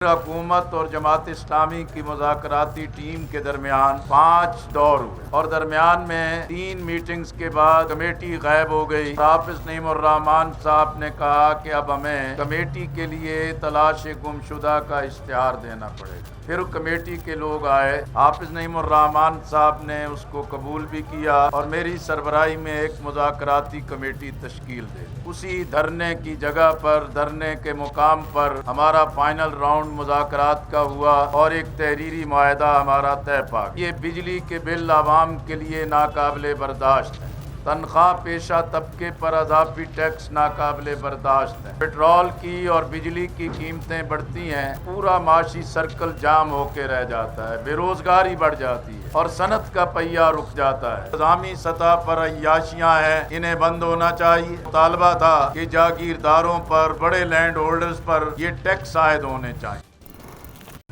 حکومت اور جماعت اسلامی کی مذاکراتی ٹیم کے درمیان 5 دور ہوئے اور درمیان میں 3 میٹنگز کے بعد کمیٹی غائب ہو گئی۔ حافظ نعیم الرحمن صاحب نے کہا کہ اب ہمیں کمیٹی کے لیے تلاش گمشدہ کا اشتہار دینا پڑے گا۔ پھر کمیٹی کے لوگ آئے، حافظ نعیم الرحمن صاحب نے اس کو قبول بھی کیا اور میری سربراہی میں ایک مذاکراتی کمیٹی تشکیل دے۔ اسی دھرنے کی جگہ پر، دھرنے کے مقام پر ہمارا فائنل راؤنڈ مذاکرات کا ہوا اور ایک تحریری معاہدہ ہمارا طے پا گیا۔ یہ بجلی کے بل عوام کے لیے ناقابل برداشت ہے، تنخواہ پیشہ طبقے پر اضافی ٹیکس ناقابل برداشت ہے، پیٹرول کی اور بجلی کی قیمتیں بڑھتی ہیں، پورا معاشی سرکل جام ہو کے رہ جاتا ہے، بے روزگاری بڑھ جاتی ہے اور صنعت کا پہیہ رک جاتا ہے۔ نظامی سطح پر عیاشیاں ہیں، انہیں بند ہونا چاہیے۔ مطالبہ تھا کہ جاگیرداروں پر، بڑے لینڈ ہولڈرز پر یہ ٹیکس عائد ہونے چاہیے۔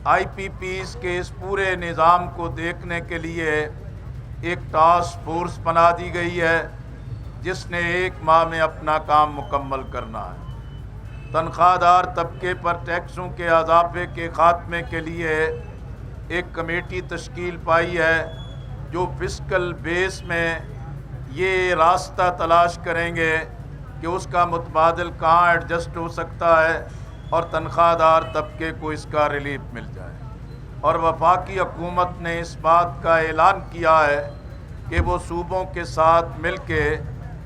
آئی پی پیز کے اس پورے نظام کو دیکھنے کے لیے ایک ٹاسک فورس بنا دی گئی ہے جس نے 1 ماہ میں اپنا کام مکمل کرنا ہے۔ تنخواہ دار طبقے پر ٹیکسوں کے اضافے کے خاتمے کے لیے ایک کمیٹی تشکیل پائی ہے جو فسکل بیس میں یہ راستہ تلاش کریں گے کہ اس کا متبادل کہاں ایڈجسٹ ہو سکتا ہے اور تنخواہ دار طبقے کو اس کا ریلیف مل جائے۔ اور وفاقی حکومت نے اس بات کا اعلان کیا ہے کہ وہ صوبوں کے ساتھ مل کے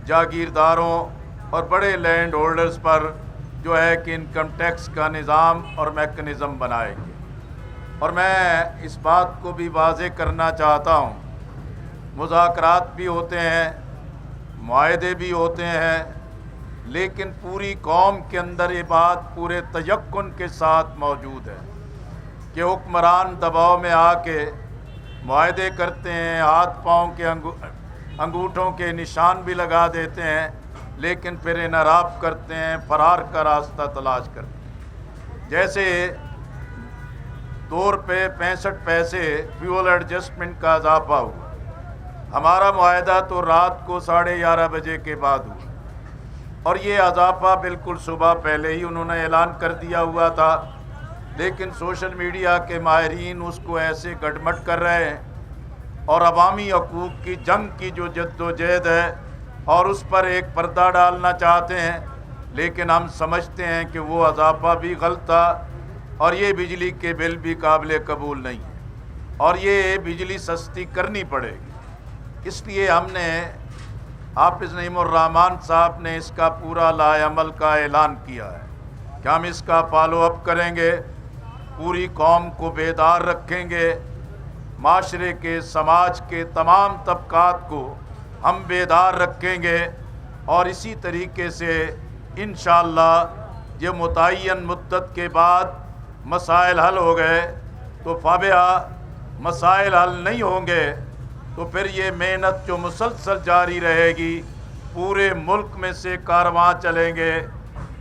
جاگیرداروں اور بڑے لینڈ ہولڈرز پر جو ہے کہ انکم ٹیکس کا نظام اور میکنزم بنائے گی۔ اور میں اس بات کو بھی واضح کرنا چاہتا ہوں، مذاکرات بھی ہوتے ہیں، معاہدے بھی ہوتے ہیں، لیکن پوری قوم کے اندر یہ بات پورے تیقن کے ساتھ موجود ہے کہ حکمران دباؤ میں آ کے معاہدے کرتے ہیں، ہاتھ پاؤں کے انگوٹھوں کے نشان بھی لگا دیتے ہیں، لیکن پھر انحراف کرتے ہیں، فرار کا راستہ تلاش کرتے ہیں۔ جیسے 2 روپے 65 پیسے فیول ایڈجسٹمنٹ کا اضافہ ہوا، ہمارا معاہدہ تو رات کو 11:30 بجے کے بعد ہوا اور یہ اضافہ بالکل صبح پہلے ہی انہوں نے اعلان کر دیا ہوا تھا، لیکن سوشل میڈیا کے ماہرین اس کو ایسے گڈمٹ کر رہے ہیں اور عوامی حقوق کی جنگ کی جو جد و جہد ہے اور اس پر ایک پردہ ڈالنا چاہتے ہیں، لیکن ہم سمجھتے ہیں کہ وہ اضافہ بھی غلط تھا اور یہ بجلی کے بل بھی قابل قبول نہیں ہے اور یہ بجلی سستی کرنی پڑے گی۔ اس لیے ہم نے حافظ نعیم الرحمن صاحب نے اس کا پورا لائحہ عمل کا اعلان کیا ہے کہ ہم اس کا فالو اپ کریں گے، پوری قوم کو بیدار رکھیں گے، معاشرے کے، سماج کے تمام طبقات کو ہم بیدار رکھیں گے اور اسی طریقے سے انشاءاللہ یہ متعین مدت کے بعد مسائل حل ہو گئے تو فابیا، مسائل حل نہیں ہوں گے تو پھر یہ محنت جو مسلسل جاری رہے گی، پورے ملک میں سے کارواں چلیں گے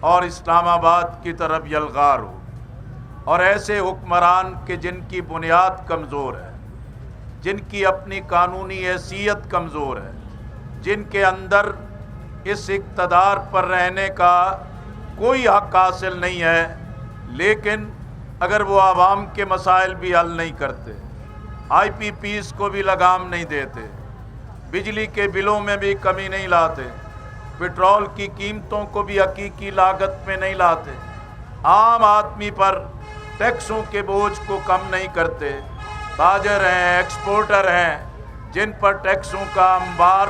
اور اسلام آباد کی طرف یلغار ہو۔ اور ایسے حکمران کہ جن کی بنیاد کمزور ہے، جن کی اپنی قانونی حیثیت کمزور ہے، جن کے اندر اس اقتدار پر رہنے کا کوئی حق حاصل نہیں ہے، لیکن اگر وہ عوام کے مسائل بھی حل نہیں کرتے، آئی پی پیز کو بھی لگام نہیں دیتے، بجلی کے بلوں میں بھی کمی نہیں لاتے، پیٹرول کی قیمتوں کو بھی حقیقی لاگت میں نہیں لاتے، عام آدمی پر ٹیکسوں کے بوجھ کو کم نہیں کرتے، تاجر ہیں، ایکسپورٹر ہیں، جن پر ٹیکسوں کا انبار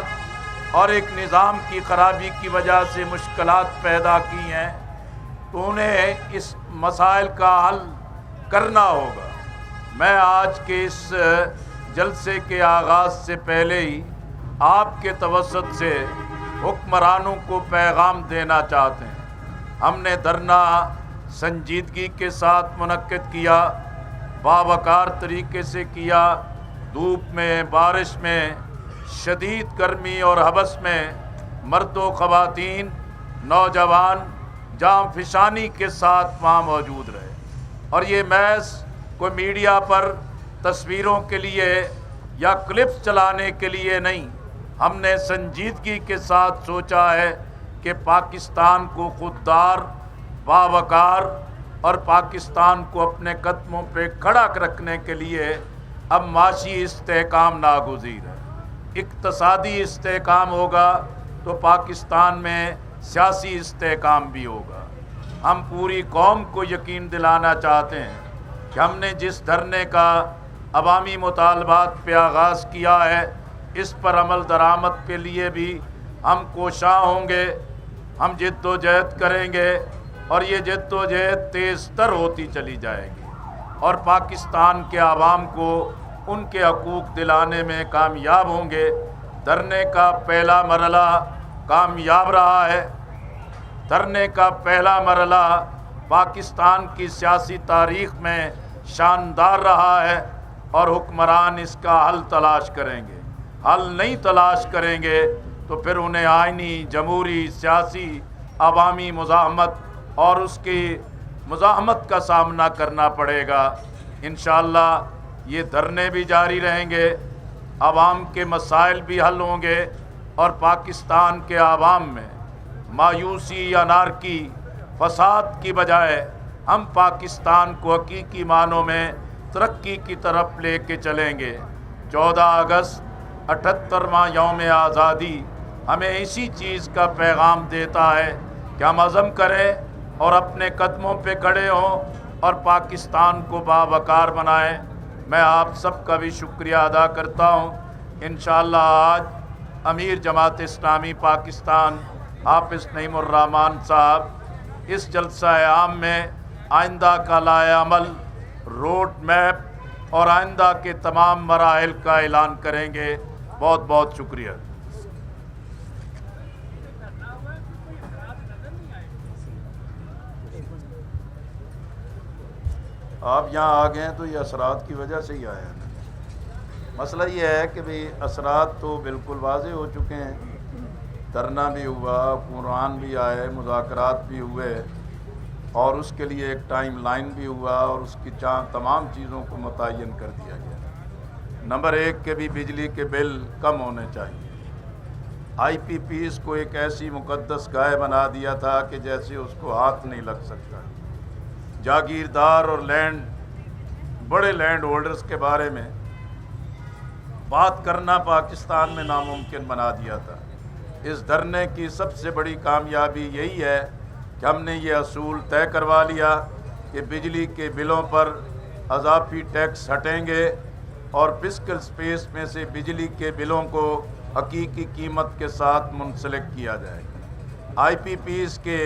اور ایک نظام کی خرابی کی وجہ سے مشکلات پیدا کی ہیں، تو انہیں اس مسائل کا حل کرنا ہوگا۔ میں آج کے اس جلسے کے آغاز سے پہلے ہی آپ کے توسط سے حکمرانوں کو پیغام دینا چاہتے ہیں۔ ہم نے دھرنا سنجیدگی کے ساتھ منعقد کیا، باوقار طریقے سے کیا، دھوپ میں، بارش میں، شدید گرمی اور حبس میں، مرد و خواتین، نوجوان جاں فشانی کے ساتھ وہاں موجود رہے اور یہ محض کوئی میڈیا پر تصویروں کے لیے یا کلپس چلانے کے لیے نہیں، ہم نے سنجیدگی کے ساتھ سوچا ہے کہ پاکستان کو خوددار، باوقار اور پاکستان کو اپنے قدموں پہ کھڑا رکھنے کے لیے اب معاشی استحکام ناگزیر ہے۔ اقتصادی استحکام ہوگا تو پاکستان میں سیاسی استحکام بھی ہوگا۔ ہم پوری قوم کو یقین دلانا چاہتے ہیں کہ ہم نے جس دھرنے کا عوامی مطالبات پہ آغاز کیا ہے، اس پر عمل درآمد کے لیے بھی ہم کوشاں ہوں گے، ہم جد و جہد کریں گے، اور یہ جد و جہد تیز تر ہوتی چلی جائے گی، اور پاکستان کے عوام کو ان کے حقوق دلانے میں کامیاب ہوں گے۔ دھرنے کا پہلا مرحلہ کامیاب رہا ہے۔ دھرنے کا پہلا مرحلہ پاکستان کی سیاسی تاریخ میں شاندار رہا ہے، اور حکمران اس کا حل تلاش کریں گے۔ حل نہیں تلاش کریں گے تو پھر انہیں آئینی، جمہوری، سیاسی، عوامی مزاحمت اور اس کی مزاحمت کا سامنا کرنا پڑے گا۔ انشاءاللہ یہ دھرنے بھی جاری رہیں گے، عوام کے مسائل بھی حل ہوں گے، اور پاکستان کے عوام میں مایوسی، انارکی، فساد کی بجائے ہم پاکستان کو حقیقی معنوں میں ترقی کی طرف لے کے چلیں گے۔ 14 اگست 78واں یوم آزادی ہمیں اسی چیز کا پیغام دیتا ہے کہ ہم عزم کریں اور اپنے قدموں پہ کھڑے ہوں اور پاکستان کو باوقار بنائیں۔ میں آپ سب کا بھی شکریہ ادا کرتا ہوں۔ انشاءاللہ آج امیر جماعت اسلامی پاکستان حافظ نعیم الرحمن صاحب اس جلسہ عام میں آئندہ کا لائحہ عمل، روڈ میپ اور آئندہ کے تمام مراحل کا اعلان کریں گے۔ بہت بہت شکریہ۔ آپ یہاں آ گئے ہیں تو یہ اثرات کی وجہ سے ہی آئے ہیں۔ مسئلہ یہ ہے کہ بھئی اثرات تو بالکل واضح ہو چکے ہیں۔ دھرنا بھی ہوا، قرآن بھی آئے، مذاکرات بھی ہوئے، اور اس کے لیے ایک ٹائم لائن بھی ہوا، اور اس کی تمام چیزوں کو متعین کر دیا گیا۔ نمبر 1 کے بھی بجلی کے بل کم ہونے چاہیے۔ آئی پی پیز کو ایک ایسی مقدس گائے بنا دیا تھا کہ جیسے اس کو ہاتھ نہیں لگ سکتا۔ جاگیردار اور بڑے لینڈ ہولڈرز کے بارے میں بات کرنا پاکستان میں ناممکن بنا دیا تھا۔ اس دھرنے کی سب سے بڑی کامیابی یہی ہے کہ ہم نے یہ اصول طے کروا لیا کہ بجلی کے بلوں پر اضافی ٹیکس ہٹیں گے، اور فسکل سپیس میں سے بجلی کے بلوں کو حقیقی قیمت کے ساتھ منسلک کیا جائے گا۔ آئی پی پیز کے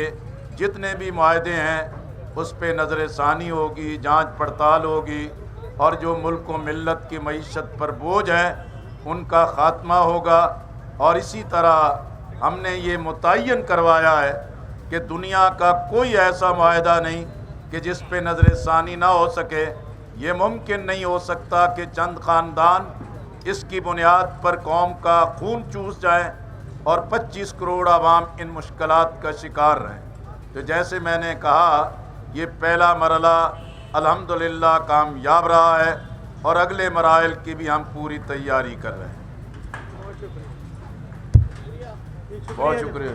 جتنے بھی معاہدے ہیں اس پہ نظر ثانی ہوگی، جانچ پڑتال ہوگی، اور جو ملک و ملت کی معیشت پر بوجھ ہے ان کا خاتمہ ہوگا۔ اور اسی طرح ہم نے یہ متعین کروایا ہے کہ دنیا کا کوئی ایسا معاہدہ نہیں کہ جس پہ نظر ثانی نہ ہو سکے۔ یہ ممکن نہیں ہو سکتا کہ چند خاندان اس کی بنیاد پر قوم کا خون چوس جائیں اور 25 کروڑ عوام ان مشکلات کا شکار رہیں۔ تو جیسے میں نے کہا، یہ پہلا مرحلہ الحمدللہ کامیاب رہا ہے، اور اگلے مراحل کی بھی ہم پوری تیاری کر رہے ہیں۔ بہت شکریہ۔